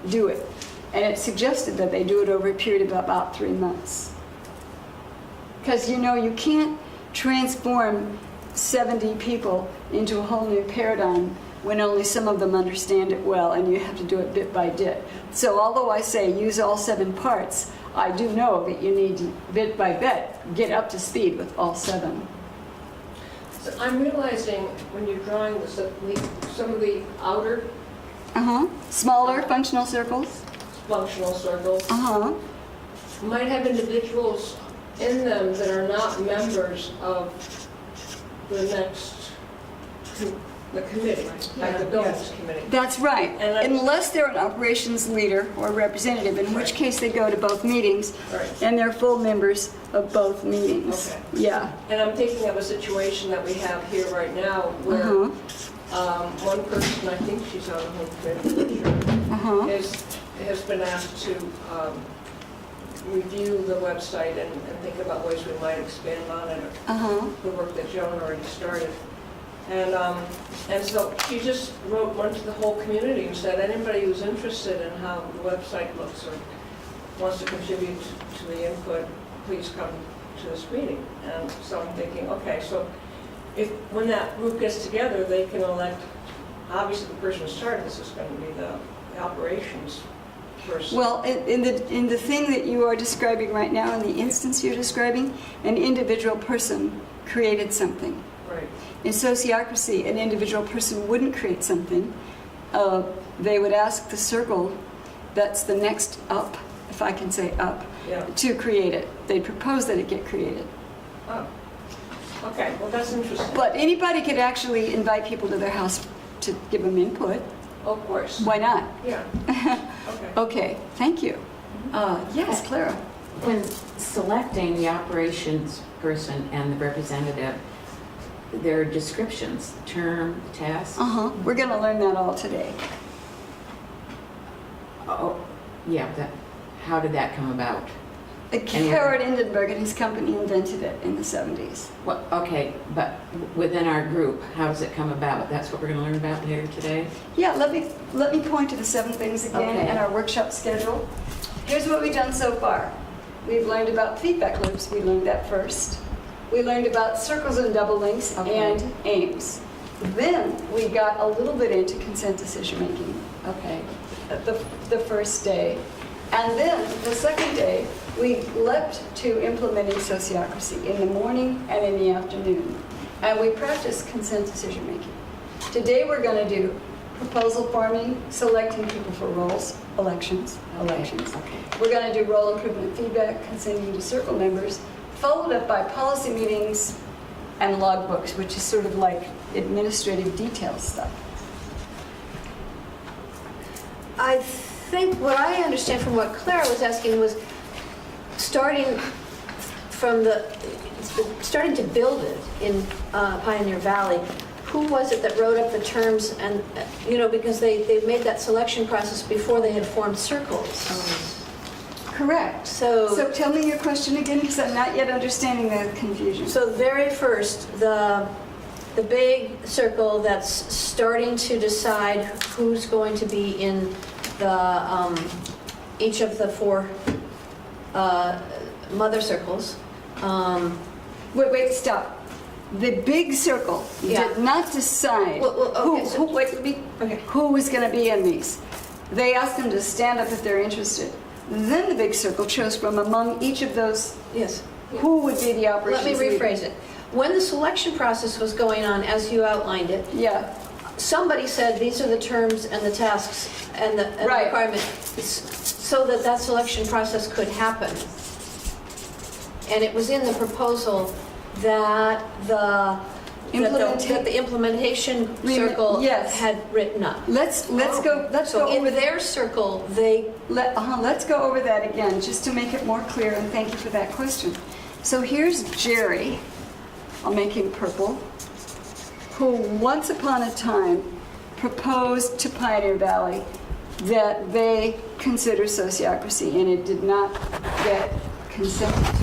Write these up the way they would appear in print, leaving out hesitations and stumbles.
do it. And it suggested that they do it over a period of about 3 months. Because you know, you can't transform 70 people into a whole new paradigm when only some of them understand it well, and you have to do it bit by bit. So although I say use all 7 parts, I do know that you need to, bit by bit, get up to speed with all 7. So I'm realizing when you're drawing this, some of the outer Smaller functional circles. functional circles Uh-huh. might have individuals in them that are not members of the the committee, like the buildings committee. That's right. And Unless they're an operations leader or representative, in which case they go to both meetings, Right. and they're full members of both meetings. Okay. Yeah. And I'm thinking of a situation that we have here right now where one person, I think she's on the home committee, for sure, has been asked to review the website and think about ways we might expand on it, or the work that Joan already started. And so she just wrote one to the whole community and said, anybody who's interested in how the website looks or wants to contribute to the input, please come to this meeting. And so I'm thinking, okay, so when that group gets together, they can elect, obviously the person who started this is going to be the operations person. Well, in the thing that you are describing right now, in the instance you're describing, an individual person created something. Right. In sociocracy, an individual person wouldn't create something. They would ask the circle that's the next up, if I can say up, Yeah. to create it. They'd propose that it get created. Oh, okay, well that's interesting. But anybody could actually invite people to their house to give them input. Of course. Why not? Yeah. Okay. Okay, thank you. Yes, Clara. When selecting the operations person and the representative, there are descriptions, term, task. We're going to learn that all today. Oh, yeah, how did that come about? Howard Hindenburg and his company invented it in the 70s. Well, okay, but within our group, how does it come about? That's what we're going to learn about later today? Yeah, let me point to the 7 things again Okay. in our workshop schedule. Here's what we've done so far. We've learned about feedback loops. We learned that first. We learned about circles and double links and aims. Then we got a little bit into consent decision making. Okay. The first day. And then the second day, we leapt to implementing sociocracy in the morning and in the afternoon. And we practiced consent decision making. Today we're going to do proposal forming, selecting people for roles, elections. Okay. We're going to do role improvement feedback, consenting to circle members, followed up by policy meetings and logbooks, which is sort of like administrative detail stuff. I think what I understand from what Clara was asking was starting to build it in Pioneer Valley. Who was it that wrote up the terms? And because they made that selection process before they had formed circles. Correct. So tell me your question again, because I'm not yet understanding the confusion. So very first, the big circle that's starting to decide who's going to be in the each of the 4 mother circles. Wait, stop. The big circle did not decide who was going to be in these. They asked them to stand up if they're interested. Then the big circle chose from among each of those Yes. who would be the operations Let me rephrase leader. it. When the selection process was going on, as you outlined it, Yeah. somebody said these are the terms and the tasks and the Right. requirement, so that selection process could happen. And it was in the proposal that the implementation circle Yes. had written up. Let's go So in over their circle, they Let's go over that again, just to make it more clear, and thank you for that question. So here's Jerry, I'll make him purple, who once upon a time proposed to Pioneer Valley that they consider sociocracy, and it did not get consensus.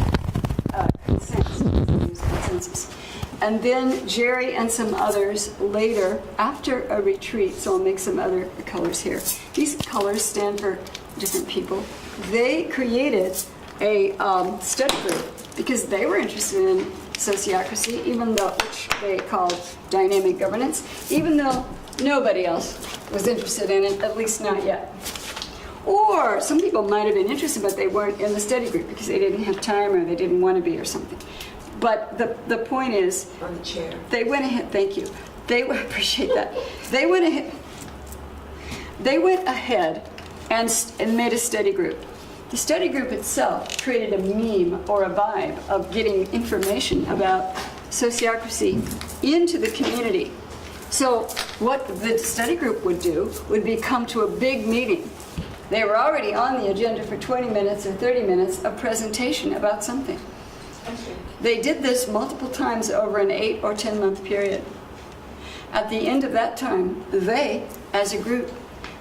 And then Jerry and some others later, after a retreat, so I'll make some other colors here. These colors stand for different people. They created a study group because they were interested in sociocracy, even though, which they called dynamic governance, even though nobody else was interested in it, at least not yet. Or some people might have been interested, but they weren't in the study group because they didn't have time or they didn't want to be or something. But the point is, On the chair. they went ahead, thank you. Appreciate that. They went ahead and made a study group. The study group itself created a meme or a vibe of getting information about sociocracy into the community. So what the study group would do would be come to a big meeting. They were already on the agenda for 20 minutes or 30 minutes of presentation about something. They did this multiple times over an 8 or 10 month period. At the end of that time, they, as a group,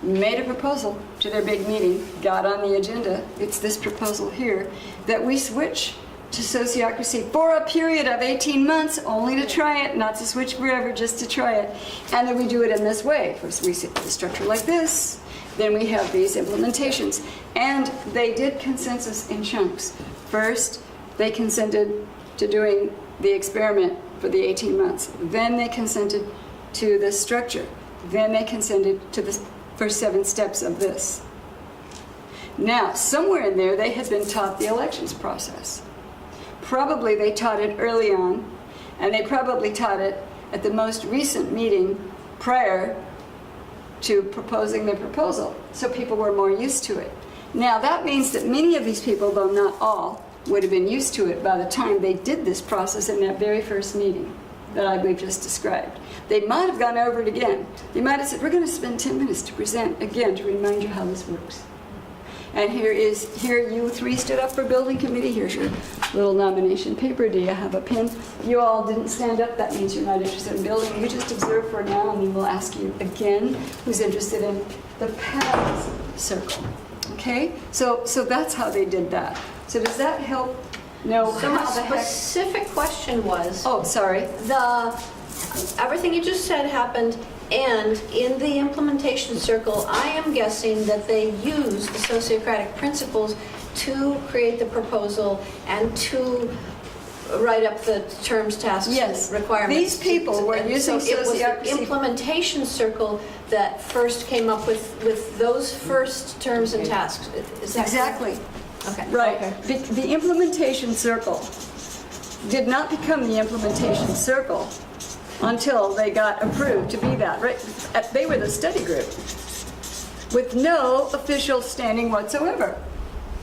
made a proposal to their big meeting, got on the agenda, it's this proposal here, that we switch to sociocracy for a period of 18 months, only to try it, not to switch forever, just to try it. And then we do it in this way. First we set the structure like this, then we have these implementations. And they did consensus in chunks. First, they consented to doing the experiment for the 18 months. Then they consented to the structure. Then they consented to the first 7 steps of this. Now, somewhere in there, they had been taught the elections process. Probably they taught it early on, and they probably taught it at the most recent meeting prior to proposing their proposal, so people were more used to it. Now, that means that many of these people, though not all, would have been used to it by the time they did this process in that very first meeting that we've just described. They might have gone over it again. They might have said, we're going to spend 10 minutes to present again to remind you how this works. And here you 3 stood up for building committee. Here's your little nomination paper. Do you have a pen? You all didn't stand up. That means you're not interested in building. You just observe for now, and then we'll ask you again who's interested in the paths circle. Okay? So that's how they did that. So does that help know So my how the heck... specific question was, Oh, sorry. everything you just said happened, and in the implementation circle, I am guessing that they used the sociocratic principles to create the proposal and to write up the terms, tasks, Yes. and requirements. These people were And using so it was the sociocracy. implementation circle that first came up with those first terms and tasks. Is that Exactly. Okay. Right. Okay. The implementation circle did not become the implementation circle until they got approved to be that. Right? They were the study group with no official standing whatsoever.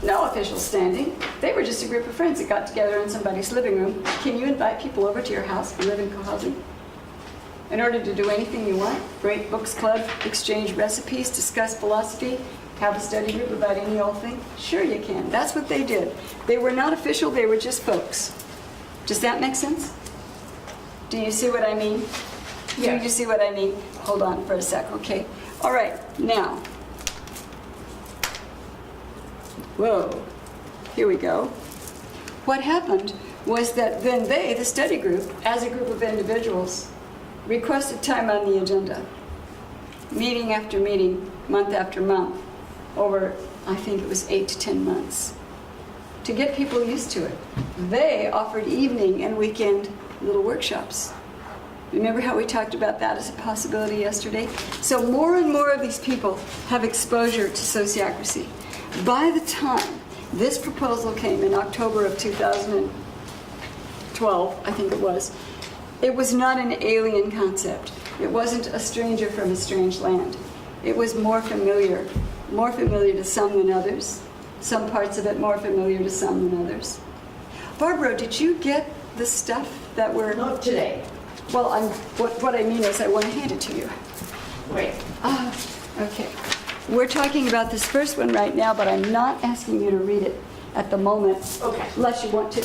No official standing. They were just a group of friends that got together in somebody's living room. Can you invite people over to your house and live in co-housing? In order to do anything you want, write books club, exchange recipes, discuss philosophy, have a study group about any old thing? Sure you can. That's what they did. They were not official, they were just folks. Does that make sense? Do you see what I mean? Yes. Do you see what I mean? Hold on for a sec, okay? All right, now. Whoa, here we go. What happened was that then they, the study group, as a group of individuals, requested time on the agenda. Meeting after meeting, month after month, over, I think it was 8 to 10 months, to get people used to it. They offered evening and weekend little workshops. Remember how we talked about that as a possibility yesterday? So more and more of these people have exposure to sociocracy. By the time this proposal came in October of 2012, I think it was not an alien concept. It wasn't a stranger from a strange land. It was more familiar to some than others. Some parts of it more familiar to some than others. Barbara, did you get the stuff that were... Not today. Well, what I mean is I want to hand it to you. Wait. Okay. We're talking about this first one right now, but I'm not asking you to read it at the moment. Okay. Unless you want to.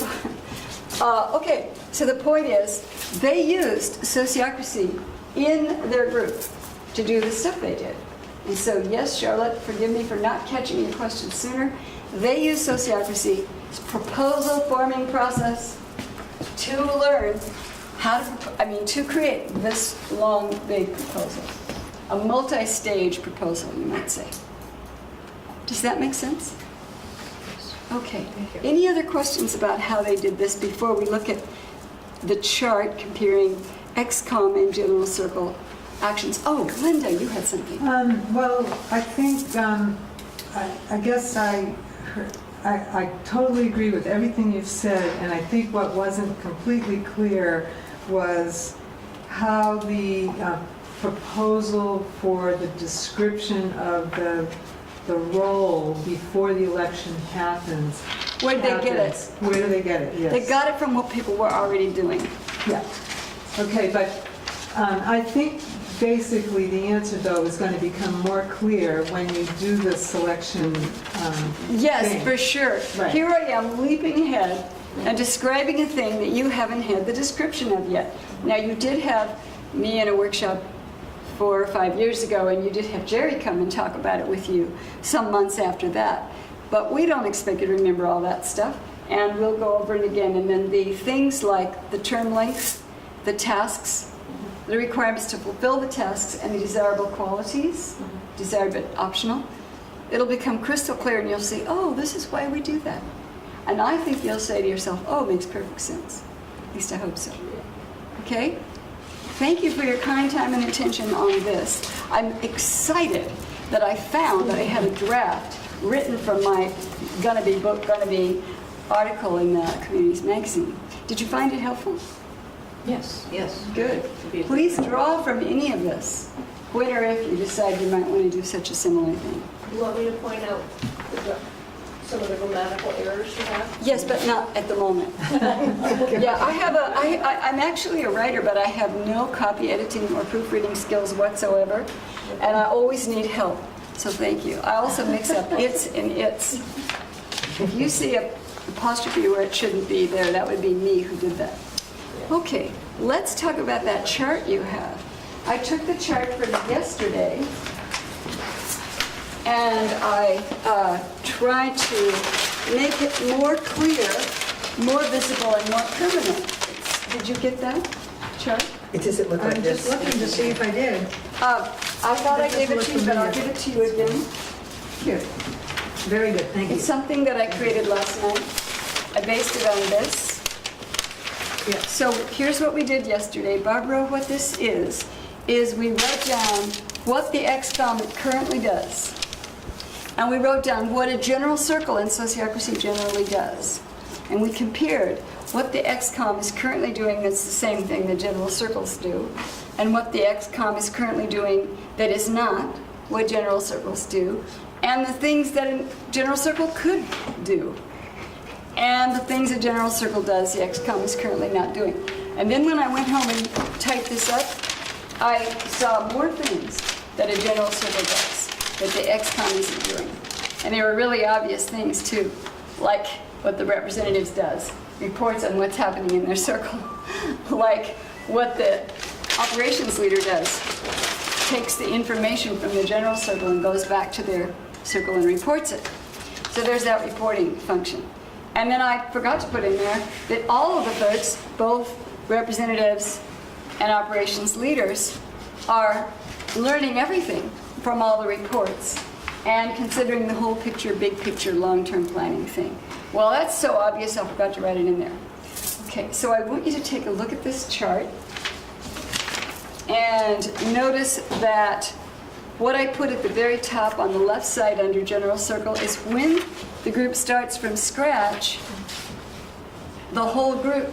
Okay, so the point is, they used sociocracy in their group to do the stuff they did. And so, yes, Charlotte, forgive me for not catching your question sooner. They used sociocracy, proposal forming process, to learn to create this long, big proposal, a multi-stage proposal, you might say. Does that make sense? Okay. Any other questions about how they did this before we look at the chart comparing XCOM and General Circle actions? Oh, Linda, you had something. Well, I think, I guess I totally agree with everything you've said, and I think what wasn't completely clear was how the proposal for the description of the role before the election happens. Where'd they get it? Where do they get it? Yes. They got it from what people were already doing. Yeah. Okay, but I think basically the answer, though, is going to become more clear when you do the selection Yes, thing. for sure. Right. Here I am leaping ahead and describing a thing that you haven't had the description of yet. Now, you did have me in a workshop 4 or 5 years ago, and you did have Jerry come and talk about it with you some months after that. But we don't expect you to remember all that stuff, and we'll go over it again. And then the things like the term lengths, the tasks, the requirements to fulfill the tasks, and the desirable qualities, desired but optional, it'll become crystal clear, and you'll see, oh, this is why we do that. And I think you'll say to yourself, oh, it makes perfect sense. At least I hope so. Okay? Thank you for your kind time and attention on this. I'm excited that I found that I had a draft written from my Gonna Be article in the Communities magazine. Did you find it helpful? Yes, yes. Good. Please draw from any of this, when or if you decide you might want to do such a similar thing. You want me to point out some of the grammatical errors you have? Yes, but not at the moment. Yeah, I'm actually a writer, but I have no copy editing or proofreading skills whatsoever, and I always need help, so thank you. I also mix up its and its. If you see a apostrophe where it shouldn't be there, that would be me who did that. Okay, let's talk about that chart you have. I took the chart from yesterday, and I tried to make it more clear, more visible, and more permanent. Did you get that chart? It doesn't look like I'm this. just looking to see if I did. I thought I gave it to you, but I'll give it to you again. Here. Very good, thank you. It's something that I created last night. I based it on this. Yeah. So here's what we did yesterday. Barbara, what this is we wrote down what the XCOM currently does. And we wrote down what a general circle in sociocracy generally does. And we compared what the XCOM is currently doing that's the same thing that general circles do, and what the XCOM is currently doing that is not what general circles do, and the things that a general circle could do. And the things a general circle does, the XCOM is currently not doing. And then when I went home and typed this up, I saw more things that a general circle does that the XCOM isn't doing. And they were really obvious things too, like what the representatives does, reports on what's happening in their circle, like what the operations leader does, takes the information from the general circle and goes back to their circle and reports it. So there's that reporting function. And then I forgot to put in there that all of the folks, both representatives and operations leaders, are learning everything from all the reports and considering the whole picture, big picture, long-term planning thing. Well, that's so obvious, I forgot to write it in there. Okay, so I want you to take a look at this chart and notice that what I put at the very top on the left side under general circle is when the group starts from scratch, the whole group,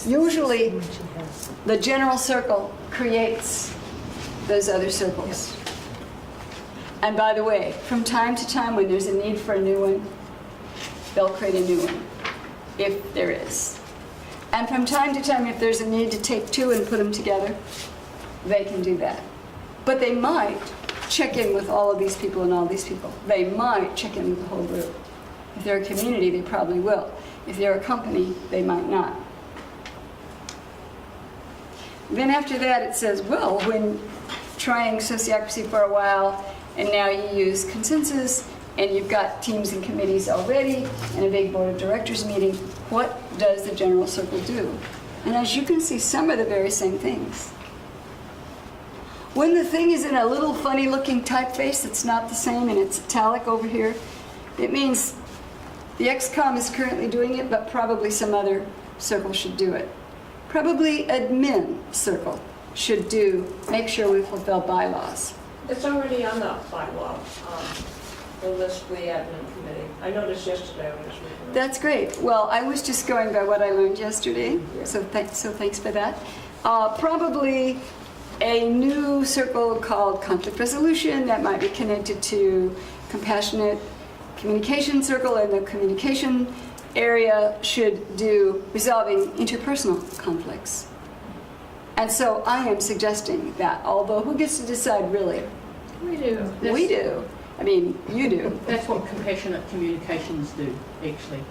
usually the general circle creates those other circles. And by the way, from time to time when there's a need for a new one, they'll create a new one, if there is. And from time to time, if there's a need to take two and put them together, they can do that. But they might check in with all of these people and all these people. They might check in with the whole group. If they're a community, they probably will. If they're a company, they might not. Then after that, it says, well, when trying sociocracy for a while, and now you use consensus, and you've got teams and committees already, and a big board of directors meeting, what does the general circle do? And as you can see, some of the very same things. When the thing is in a little funny looking typeface that's not the same and it's italic over here, it means the XCOM is currently doing it, but probably some other circle should do it. Probably admin circle should make sure we fulfill bylaws. It's already on the bylaw, the list of the admin committee. I noticed yesterday when I was reading it. That's great. Well, I was just going by what I learned yesterday, so thanks for that. Probably a new circle called conflict resolution that might be connected to compassionate communication circle, and the communication area should do resolving interpersonal conflicts. And so I am suggesting that, although who gets to decide really? We do. We do. I mean, you do. That's what compassionate communications do, actually.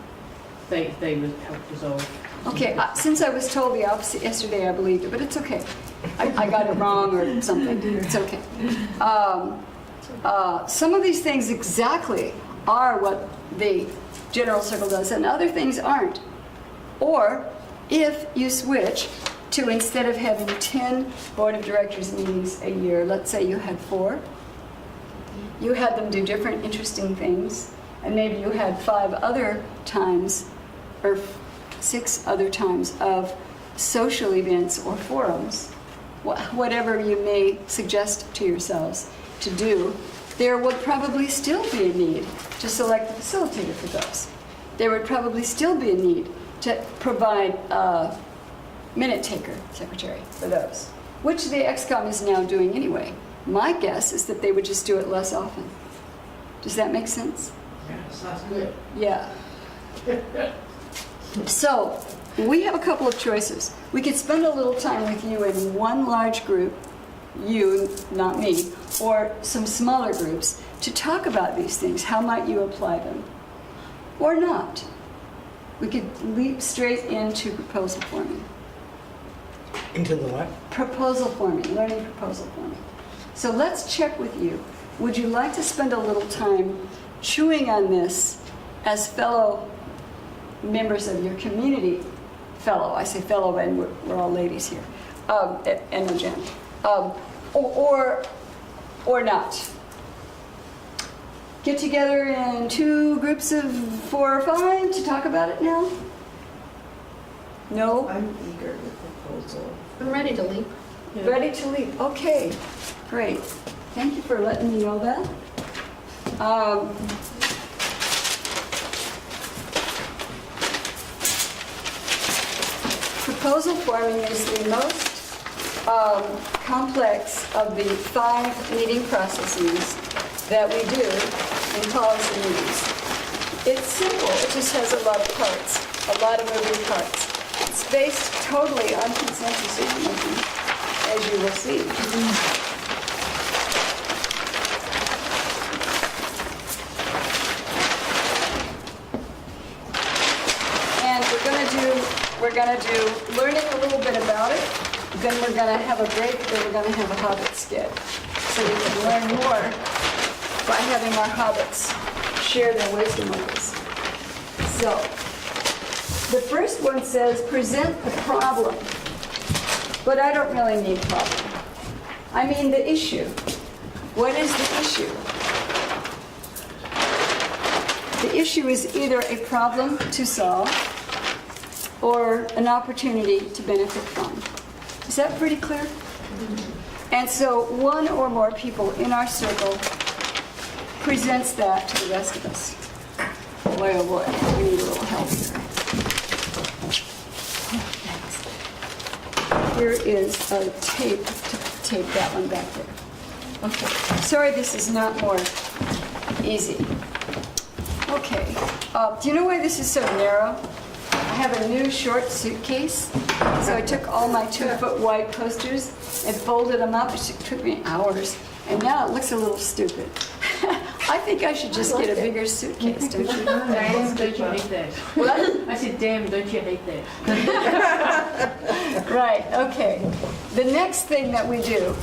They would help resolve. Okay, since I was told the opposite yesterday, I believed it, but it's okay. I got it wrong or something. It's okay. Some of these things exactly are what the general circle does, and other things aren't. Or if you switch to, instead of having 10 board of directors meetings a year, let's say you had 4, you had them do different interesting things, and maybe you had 5 other times, or 6 other times of social events or forums, whatever you may suggest to yourselves to do, there would probably still be a need to select a facilitator for those. There would probably still be a need to provide a minute taker secretary for those, which the XCOM is now doing anyway. My guess is that they would just do it less often. Does that make sense? Yeah, sounds good. Yeah. So, we have a couple of choices. We could spend a little time with you in one large group, you, not me, or some smaller groups, to talk about these things. How might you apply them? Or not. We could leap straight into proposal forming. Into the what? Proposal forming, learning proposal forming. So let's check with you. Would you like to spend a little time chewing on this as fellow members of your community? Fellow, I say fellow, and we're all ladies here, and no Jen. Or not. Get together in 2 groups of 4 or 5 to talk about it now? No? I'm eager with proposal. I'm ready to leap. Ready to leave? Okay, great. Thank you for letting me know that. Proposal forming is the most complex of the 5 meeting processes that we do in policy meetings. It's simple, it just has a lot of parts, a lot of moving parts. It's based totally on consensus decision-making, as you will see. And we're gonna do learning a little bit about it, then we're gonna have a break, then we're gonna have a Hobbit skit. So we can learn more by having our hobbits share their wisdom with us. So, the first one says, present the problem. But I don't really mean problem. I mean the issue. What is the issue? The issue is either a problem to solve or an opportunity to benefit from. Is that pretty clear? And so one or more people in our circle presents that to the rest of us. Boy, oh boy, we need a little help here. Here is a tape to tape that one back there. Okay, sorry this is not more easy. Okay, do you know why this is so narrow? I have a new short suitcase, so I took all my 2-foot wide posters and folded them up. It took me hours, and now it looks a little stupid. I think I should just get a bigger suitcase, don't you? Damn, don't you hate that? What? I said, damn, don't you hate that? Right, okay. The next thing that we do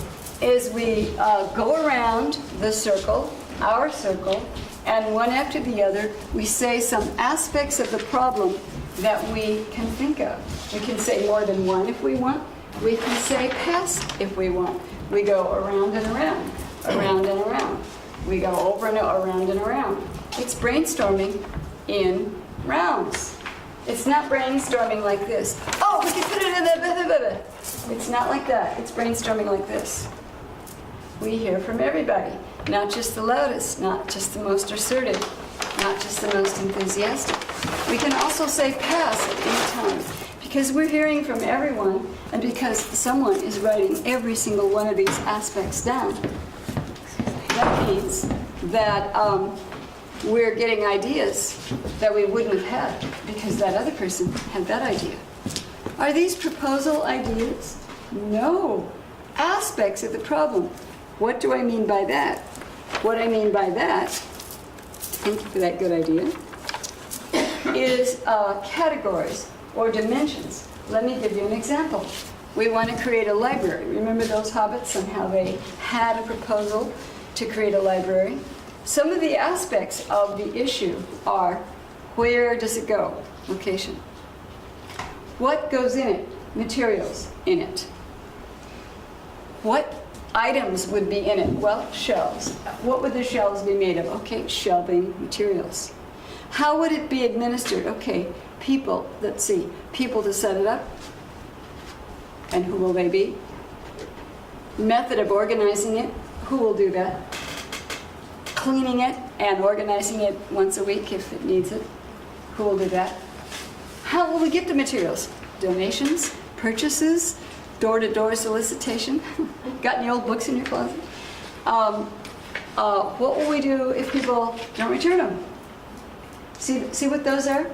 is we go around the circle, our circle, And one after the other, we say some aspects of the problem that we can think of. We can say more than one if we want. We can say pass if we want. We go around and around, around and around. We go over and around and around. It's brainstorming in rounds. It's not brainstorming like this. Oh, we can put it in the... It's not like that. It's brainstorming like this. We hear from everybody, not just the loudest, not just the most assertive, not just the most enthusiastic. We can also say pass at any time because we're hearing from everyone and because someone is writing every single one of these aspects down. That means that we're getting ideas that we wouldn't have had because that other person had that idea. Are these proposal ideas? No. Aspects of the problem. What do I mean by that? What I mean by that, thank you for that good idea, is categories or dimensions. Let me give you an example. We want to create a library. Remember those hobbits and how they had a proposal to create a library? Some of the aspects of the issue are, where does it go? Location. What goes in it? Materials in it. What items would be in it? Well, shelves. What would the shelves be made of? Okay, shelving materials. How would it be administered? Okay, people, let's see, people to set it up. And who will they be? Method of organizing it. Who will do that? Cleaning it and organizing it once a week if it needs it. Who will do that? How will we get the materials? Donations? Purchases? Door-to-door solicitation? Got any old books in your closet? What will we do if people don't return them? See what those are?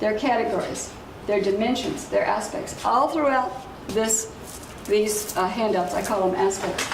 They're categories, they're dimensions, they're aspects. All throughout these handouts, I call them aspects.